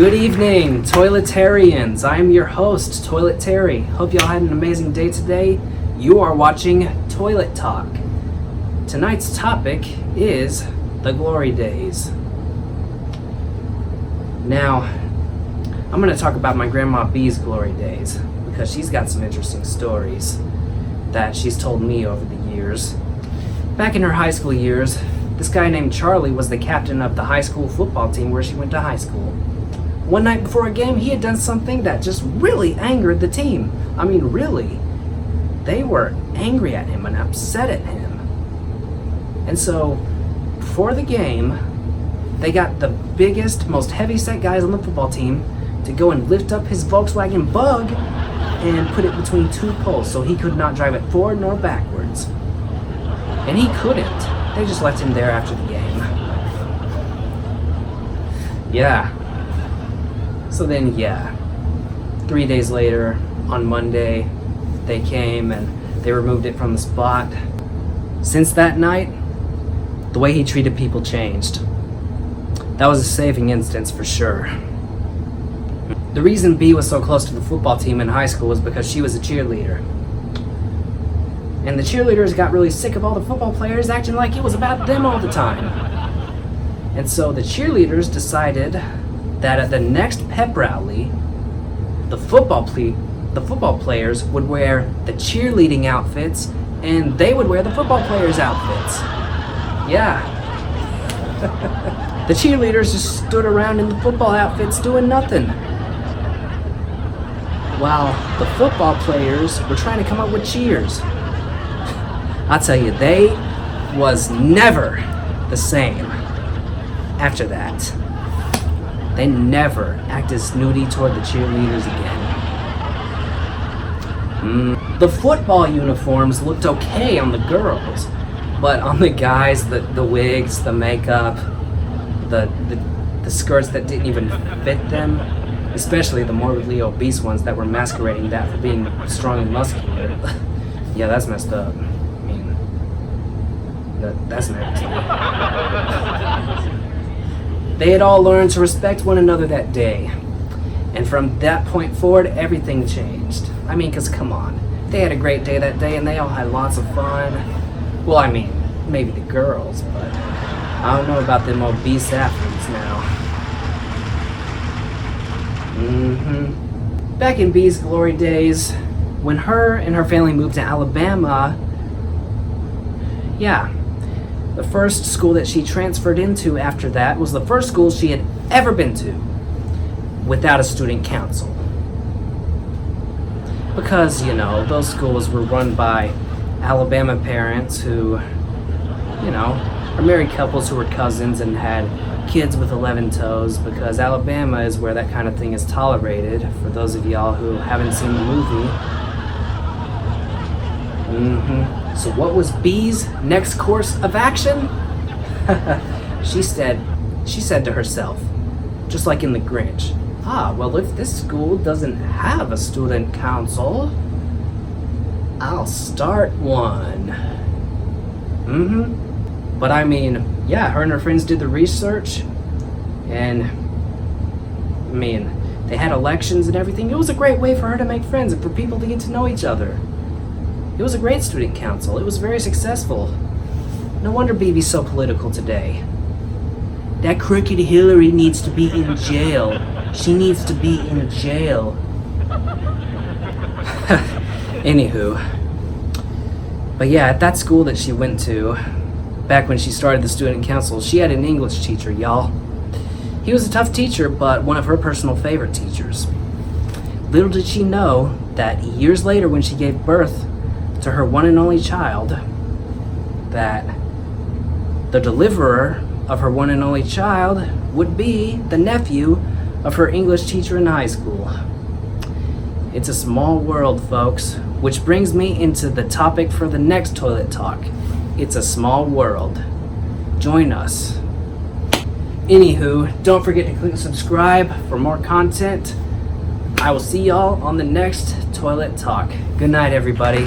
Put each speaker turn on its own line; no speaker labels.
Good evening, Toiletarians. I am your host, Toilet Terry. Hope y'all had an amazing day today. You are watching Toilet Talk. Tonight's topic is the glory days. Now, I'm going to talk about my Grandma B's glory days because she's got some interesting stories that she's told me over the years. Back in her high school years, this guy named Charlie was the captain of the high school football team where she went to high school. One night before a game, he had done something that just really angered the team. I mean, really. They were angry at him and upset at him. And so, before the game, they got the biggest, most heavy-set guys on the football team to go and lift up his Volkswagen Bug and put it between two poles so he could not drive it forward nor backwards. And he couldn't. They just left him there after the game. Yeah. So then, 3 days later, on Monday, they came and they removed it from the spot. Since that night, the way he treated people changed. That was a saving instance for sure. The reason B was so close to the football team in high school was because she was a cheerleader. And the cheerleaders got really sick of all the football players acting like it was about them all the time. And so the cheerleaders decided that at the next pep rally, the football players would wear the cheerleading outfits and they would wear the football players' outfits. Yeah. The cheerleaders just stood around in the football outfits doing nothing, while the football players were trying to come up with cheers. I tell you, they was never the same after that. They never acted snooty toward the cheerleaders again. The football uniforms looked okay on the girls, but on the guys, the wigs, the makeup, the skirts that didn't even fit them, especially the morbidly obese ones that were masquerading that for being strong and muscular. Yeah, that's messed up. I mean, that's nasty. They had all learned to respect one another that day. And from that point forward, everything changed. I mean, because come on. They had a great day that day and they all had lots of fun. Well, I mean, maybe the girls, but I don't know about them obese athletes now. Back in B's glory days, when her and her family moved to Alabama, the first school that she transferred into after that was the first school she had ever been to without a student council. Because, those schools were run by Alabama parents who, are married couples who were cousins and had kids with 11 toes, because Alabama is where that kind of thing is tolerated, for those of y'all who haven't seen the movie. So what was B's next course of action? She said to herself, just like in The Grinch, well, if this school doesn't have a student council, I'll start one. But I mean, her and her friends did the research, and I mean, they had elections and everything. It was a great way for her to make friends and for people to get to know each other. It was a great student council. It was very successful. No wonder BB's so political today. That crooked Hillary needs to be in jail. She needs to be in jail. Anywho. But at that school that she went to, back when she started the student council, she had an English teacher, y'all. He was a tough teacher, but one of her personal favorite teachers. Little did she know that years later, when she gave birth to her one and only child, that the deliverer of her one and only child would be the nephew of her English teacher in high school. It's a small world, folks, which brings me into the topic for the next Toilet Talk. It's a small world. Join us. Anywho, don't forget to click subscribe for more content. I will see y'all on the next Toilet Talk. Good night, everybody.